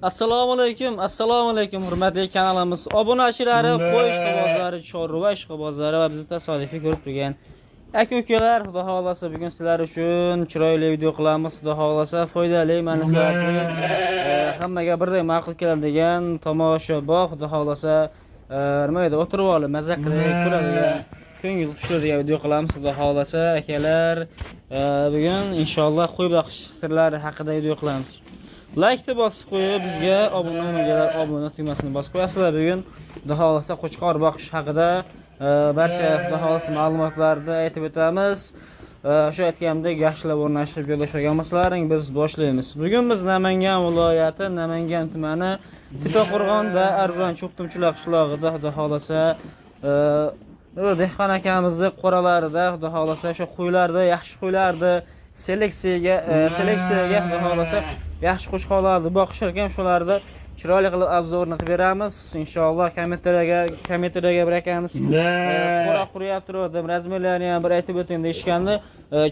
Assalomu alaykum hurmatli kanalimiz obunachilari, qo'yish qobozlari, chorva ish qobozlari va bizni tasodifiy ko'rib turgan aka-ukalar, xudo xolasa bugun sizlar uchun chiroyli video qilamiz. Xudo xolasa foydali, manfaatli, hammaga birdek ma'qul keladigan tomoshabop, xudo xolasa nima edi, o'tirib olib mazza qilib ko'radigan, ko'ngil tushiradigan video qilamiz. Xudo xolasa akalar, bugun inshaalloh qo'y boqish sirlari haqida video qilamiz. Like bosib qo'yib, bizga obuna tugmasini bosib qo'yasizlar. Bugun xudo xolasa qo'chqor boqish haqida barcha xudo xolasa ma'lumotlarni aytib o'tamiz. O'sha aytganimdek, yaxshilab o'rnashib joylashgan bo'lsalaring biz boshlaymiz. Bugun biz Namangan viloyati, Namangan tumani Tepaqo'rg'onda Arzon Cho'ptimchilar qishlog'ida xudo xolasa dehqon akamizning qo'ralarida xudo xolasa o'sha qo'ylarda, yaxshi qo'ylarda seleksiyaga xudo xolasa yaxshi qo'chqorlarni boqishar ekan, shularni chiroyli qilib obzorni qilib beramiz. Inshaalloh kommentariyaga birakamiz. Qo'ra quryapti deb razmerlarini ham bir aytib o'ting deyishganda,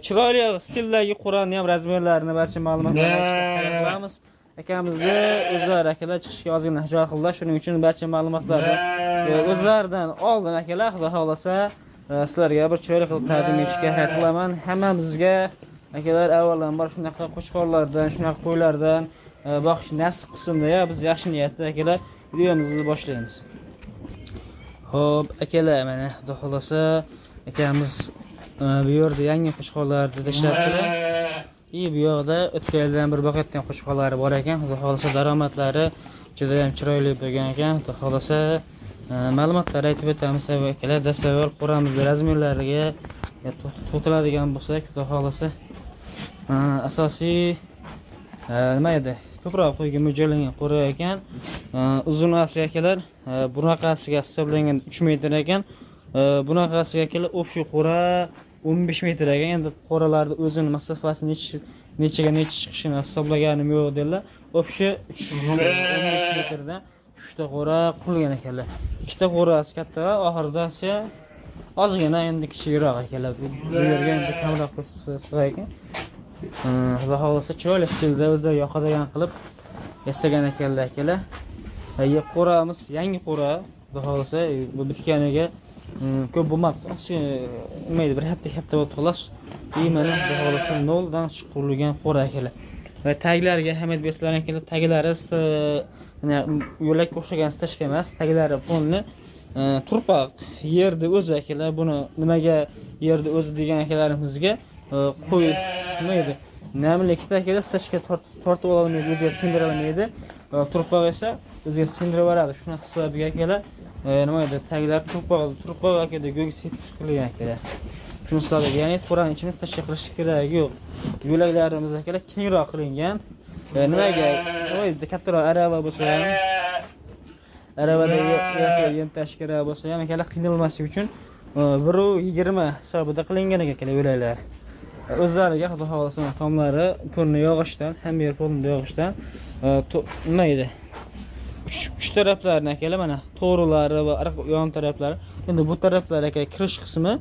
chiroyli stildagi qo'rani ham razmerlarini barcha ma'lumotlarni qilamiz. Akamizni o'zlari akalar chiqishga ozgina hujjat qildilar. Shuning uchun barcha ma'lumotlarni o'zlaridan oldin akalar xudo xolasa sizlarga bir chiroyli qilib taqdim etishga harakat qilaman. Hammamizga akalar avvalambor shunaqa qo'chqorlardan, shunaqa qo'ylardan boqish nasib qilsin-da, biz yaxshi niyatda akalar videomizni boshlaymiz. Xo'p, akalar, mana xudo xolasa akamiz bu yerda yangi qo'chqorlarni ishlatdilar. Bu yoqda o'tgan yildan bir boqayotgan qo'chqorlari bor ekan. Xudo xolasa daromadlari juda ham chiroyli bo'lgan ekan. Xudo xolasa ma'lumotlar aytib o'tamiz akalar. Dastavval qo'ramizning razmerlariga to'tiladigan bo'lsak, xudo xolasa asosiy nima edi? Ko'proq qo'yga mo'ljallangan qo'ra ekan. Uzunasi akalar bunaqasiga hisoblangan 3 metr ekan. Bunaqasiga akalar o'sha qo'ra 15 metr ekan. Endi qo'ralarning o'zini masofasi nechaga chiqishini hisoblaganim yo'q dedilar. O'sha 15 metrdan 3 ta qo'ra qurilgan ekanlar. 2 ta qo'rasi katta, oxiridasi ozgina endi kichikroq ekanlar. Bu yerga endi kamroq qilsa ekan. Xudo xolasa chiroyli stilda o'zlari yoqadigan qilib yasagan ekanlar akalar. Qo'ramiz yangi qo'ra, xudo xolasa bu bitkaniga ko'p bo'lmabdi. Nima edi, bir hafta bo'lib xolos. Mana xudo xolasa noldan chiqarilgan qo'ra akalar. Va taglariga ahamiyat bersalaring akalar, taglari mana yo'lakka o'xshagan stashka emas, taglari fonli turpoq yerni o'zi akalar. Buni nimaga yerni o'zi degan akalarimizga qo'y nima edi? Namlikda akalar stashka tortib ololmaydi, o'ziga sindira olmaydi. Turpoq esa o'ziga sindirib beradi. Shuni hisobiga akalar nima edi? Taglar turpoq akalar go'gi sepib qilgan akalar. Shuni hisobiga, ya'ni qo'raning ichini stashka qilish keragi yo'q. Yo'laklarimiz akalar kengroq qilingan. Nimaga? O'yda kattaroq arava bo'lsa ham, aravada yem tashkira bo'lsa ham akalar qiynalmasligi uchun 1.20 hisobida qilingan ekan yo'laklar. O'zlariga xudo xolasa tomlari pulni yog'ishdan, hamma yer pulni yog'ishdan nima edi? Uch taraflarini akalar mana to'g'rilari va yon taraflari. Endi bu taraflar aka kirish qismi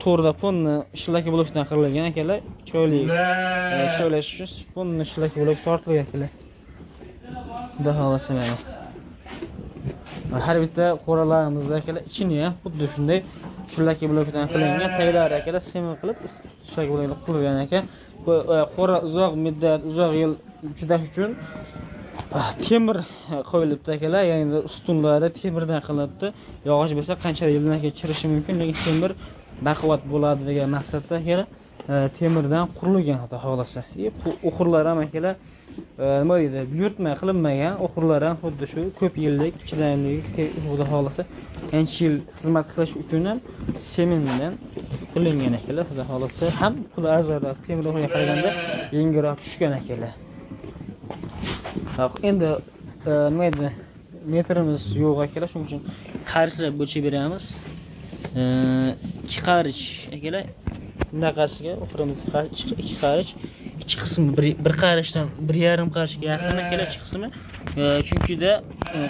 to'g'rida pulni shilaki bo'lishdan qilingan akalar. Chiroyli uchun pulni shilaki bo'lib tortilgan akalar. Xudo xolasa mana. Har bitta qo'ralarimizni akalar ichini ham xuddi shunday shilaki blokdan qilingan, taglari akalar sement qilib shilaki blokdan qurilgan ekan. Qo'ra uzoq muddat, uzoq yil chidash uchun temir qo'yilibdi akalar. Ya'ni ustunlari temirdan qilinibdi. Yog'och bo'lsa qancha yildan keyin chirishi mumkin, lekin temir baquvvat bo'ladi degan maqsadda akalar temirdan qurilgan xudo xolasa. O'xurlar ham akalar nima deydi? Buyurtma qilinmagan o'xurlar ham xuddi shu ko'p yillik chidamligi xudo xolasa qancha yil xizmat qilish uchun ham sementdan qilingan akalar. Xudo xolasa ham pul arzonroq, temir o'xurga qaraganda yengilroq tushgan akalar. Endi nima edi? Metrimiz yo'q akalar, shuning uchun qarichlab o'lchab beramiz. 2 qarich akalar. Bunaqasiga o'xirimiz 2 qarich. Ichi qismi bir qarichdan 1.5 qarichga yaqin akalar ichi qismi. Chunki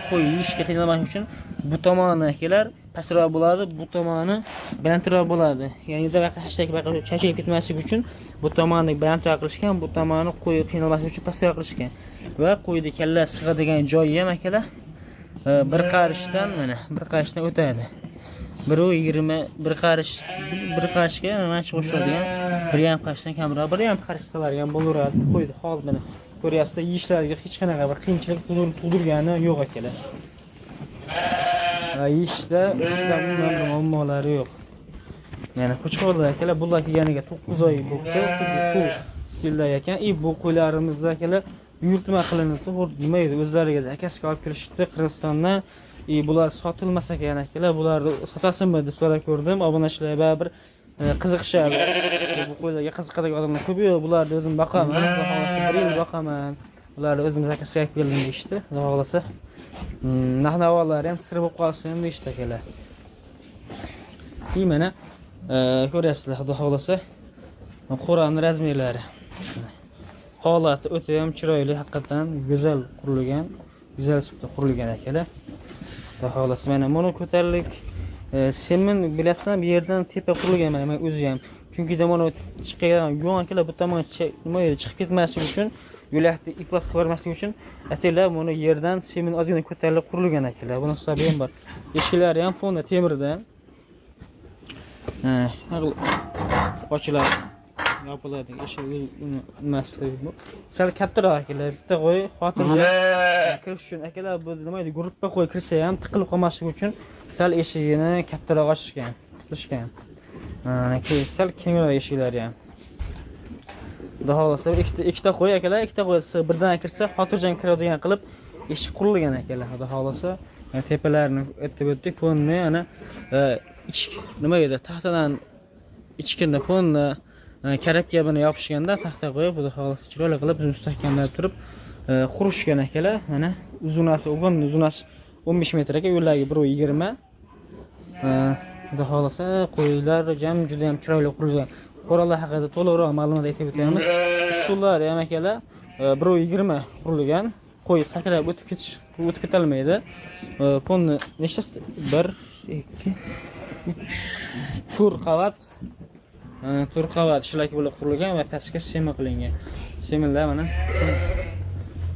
qo'y yeyishga qiynalmaslik uchun bu tomoni akalar pastroq bo'ladi, bu tomoni balandroq bo'ladi. Ya'ni hashtag chachib ketmasligi uchun bu tomonni balandroq qilishgan, bu tomonni qo'y qiynalmasligi uchun pastroq qilishgan. Va qo'yni kalla sig'adigan joyi ham akalar bir qarishdan o'tadi. 1.20 bir qarishga nima qo'shiladigan 1.5 qarishdan kamroq 1.5 qarish salarigan bo'laveradi. Qo'ydi hol mana ko'ryapsiz, yeyishlariga hech qanaqa bir qiyinchilik tug'dirgani yo'q akalar. Yeyishda muammolari yo'q. Mana qo'chqorlar akalar bular kelganiga 9 oy bo'ldi. Xuddi shu stilda ekan. Bu qo'ylarimizda akalar buyurtma qilinib, nima edi, o'zlariga zakazga olib kelishdi Qirg'izistondan. Bular sotilmas ekan akalar, bularni sotasizmi deb so'rab ko'rdim. Obunachilar baribir qiziqishadi. Bu qo'ylarga qiziqadigan odamlar ko'p-ku, bularni o'zim boqaman, xohlasa 1 yil boqaman. Bularni o'zim zakazga olib keldim deyishdi. Xudo xohlasa. Nahnavalari ham sir bo'lib qolsin deyishdi akalar. Mana ko'ryapsizlar, xudo xohlasa. Qo'rani razmerlari. Holati o'ta ham chiroyli, haqiqatan go'zal qurilgan, go'zal usulda qurilgan akalar. Xudo xohlasa mana mono ko'tarlik semin bilyapsizmi, bu yerdan tepa qurilgan mana o'zi ham. Chunki da mono chiqgan yo'q akalar, bu tomonga nima edi, chiqib ketmasligi uchun, yo'lakni iplas qilib bermaslik uchun atalar buni yerdan semin ozgina ko'tarilib qurilgan akalar. Buni sababi ham bor. Eshiklari ham fonda temirdan. Ochiladi. Yopiladi. Eshik nimasi bu? Sal kattaroq akalar. Bitta qo'y xotirjam kirish uchun akalar bu nima edi, gruppa qo'y kirsa ham tiqilib qolmasligi uchun sal eshigini kattaroq ochishgan, qilishgan. Sal kengroq eshiklari ham. Xudo xohlasa ikkita qo'y akalar, ikkita qo'y birdan kirsa xotirjam kiradigan qilib eshik qurilgan akalar. Xudo xohlasa tepalarini aytib o'tdik, fonni ana nima edi, taxtadan ichkirda fonni karabga buni yopishganda taxta qo'yib, xudo xohlasa chiroyli qilib mustahkamlab turib qurishgan akalar. Mana uzunasi 15 metr aka, yo'llagi 1.20. Xudo xohlasa qo'ylar jam juda ham chiroyli qurilgan. Qo'ralar haqida to'liqroq ma'lumot aytib o'tamiz. Usullari ham akalar 1.20 qurilgan. Qo'y sakrab o'tib ketolmaydi. Fonni nechasi? 1 2 3 4 qavat shlak bo'lib qurilgan va pastga sema qilingan. Seminlar mana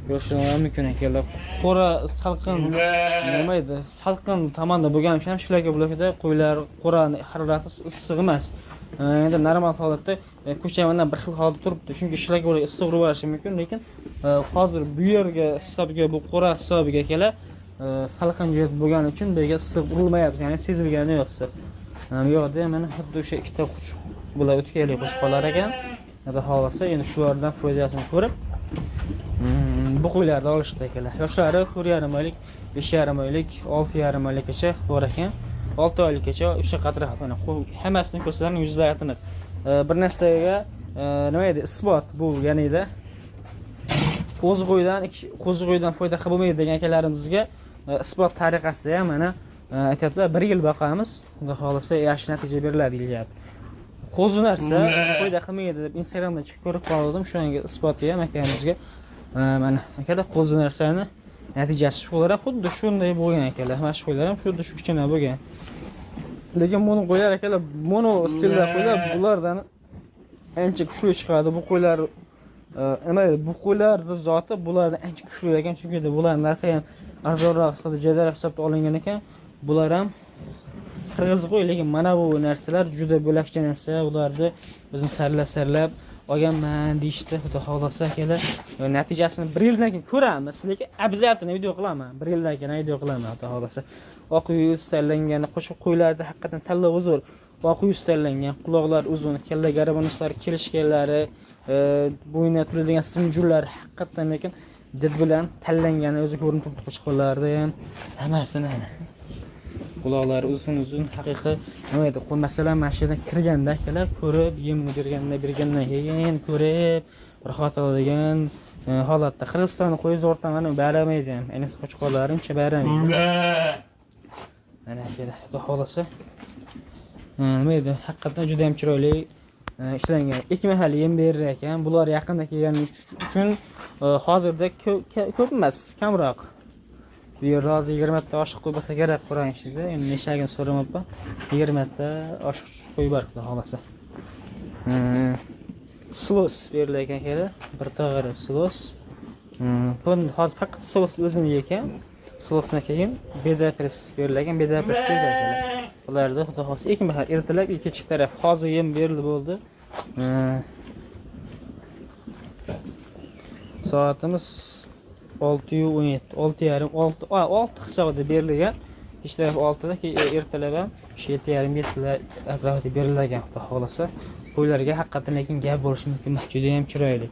ko'rishingiz mumkin akalar. Qo'ra salqin nima edi? Salqin tomonda bo'lgani uchun ham shlak blokida qo'ylar qo'rani harorati issiq emas. Endi normal holatda ko'chamandan bir xil holatda turibdi. Chunki shlak bo'lib issiq urib olishi mumkin, lekin hozir bu yerga hisobiga bu qo'ra hisobiga akalar salqin joy bo'lgani uchun bu yerga issiq urilmayapti, ya'ni sezilgani yo'q issiq. Yo'qda mana xuddi o'sha ikkita bular o'tkayli qo'shqonlar ekan. Xudo xohlasa endi shulardan foydasini ko'rib bu qo'ylarni olishdi akalar. Yoshlari 4,5 oylik, 5,5 oylik, 6,5 oylikgacha bor ekan. 6 oylikgacha o'sha qadar mana hammasini ko'rsatgan yuzlarini. Bir narsaga nima edi, isbot bu, ya'ni-da qo'ziqo'ydan foyda qilib bo'lmaydi degan akalarimizga isbot tariqasida ham mana aytadilar 1 yil boqamiz, xudo xohlasa yaxshi natija beriladi deyapti. Qo'zi narsa foyda qilmaydi deb Instagramda chiqib ko'rib qoldim, shunga isboti ham akamizga mana akalar qo'zi narsani natijasi shular ham xuddi shunday bo'lgan akalar. Mana shu qo'ylar ham xuddi shu kichkina bo'lgan. Lekin mono qo'ylar akalar, mono stilda qo'ylar, bulardan ancha kuchli chiqadi. Bu qo'ylar nima edi? Bu qo'ylarning zoti bulardan ancha kuchli ekan, chunki bular narxi ham arzonroq hisobda, jadal hisobda olingan ekan. Bular ham qirg'iz qo'y, lekin mana bu narsalar juda bo'lakcha narsa. Ularni o'zim sarlab olganman deyishdi. Xudo xohlasa akalar, natijasini 1 yildan keyin ko'ramiz, lekin обязательно video qilaman. 1 yildan keyin video qilaman, xudo xohlasa. Oq yuz tanlangan qo'shiq qo'ylarda haqiqatan tanlovi zo'r. Oq yuz tanlangan, quloqlar uzun, kalla garabonuslar kelishganlari, bo'yinga turadigan simjurlar haqiqatan lekin did bilan tanlangani o'zi ko'rinib turibdi qo'shiqlarda ham hammasini. Quloqlar uzun haqiqiy nima edi? Masalan, mashinadan kirganda akalar ko'rib, yemni bergandan keyin ko'rib, rohat oladigan holatda. Qirg'izistonning qo'y zo'rtamani baramaydi ham. Ayniqsa qo'chqorlarimcha baramaydi. Mana akalar, xudo xohlasa. Nima edi? Haqiqatan juda ham chiroyli ishlangan. 2 mahal yem berar ekan. Bular yaqinda kelgani uchun hozirda ko'p emas, kamroq. bir rozi 20 ta oshiq qo'yib bo'lsa kerak Qur'on ishida. Endi nechagini so'ramabman. 20 ta oshiq qo'yib bor, xudo xolasa. Silos berilar ekan kela, bir tog'ara silos. Buni hozir faqat silos o'zini ekan. Silosdan keyin bedapres berilar ekan, bedapres qo'ygan kela. Ularda xudo xolasa ekin bahar ertalab ikkinchi taraf hozir yem berildi bo'ldi. Soatimiz 6:17, 6:30, 6 hisobida berilgan. Ish taraf 6 da, ertalab ham 7:30 da atrofida berilgan, xudo xolasa. Qo'ylarga haqiqatan lekin gap bo'lishi mumkin, juda ham chiroyli.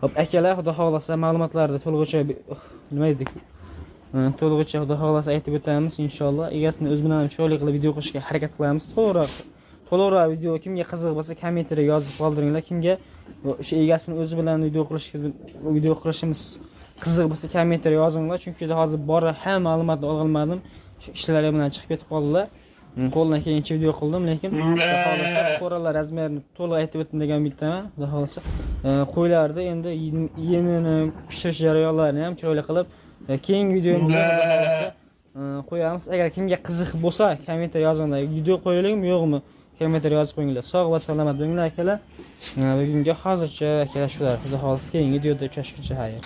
Xo'p, akalar, xudo xolasa ma'lumotlarni to'lig'icha nima dedik? To'lig'icha xudo xolasa aytib o'tamiz inshaalloh. Egasini o'z bilan chiroyli qilib video qilishga harakat qilamiz. To'liqroq video kimga qiziq bo'lsa kommentariyga yozib qoldiringlar. Kimga o'sha egasini o'zi bilan video qilishimiz qiziq bo'lsa kommentariy yozinglar, chunki hozir bora ham ma'lumotni olmadim. Ishlari bilan chiqib ketib qoldilar. Qo'ldan kelgancha video qildim, lekin xudo xolasa qo'ralar razmerini to'liq aytib o'tdim degan umiddaman. Xudo xolasa qo'ylarni endi yemini pishirish jarayonlarini ham chiroyli qilib keyingi videomizda xudo xolasa qo'yamiz. Agar kimga qiziq bo'lsa kommentariy yozinglar. Video qo'yilikmi yo'qmi? Kommentariy yozib qo'yinglar. Sog' va salomat bo'linglar akalar. Bugunga hozircha akalar shular. Xudo xolasa keyingi videoda uchrashguncha xayr.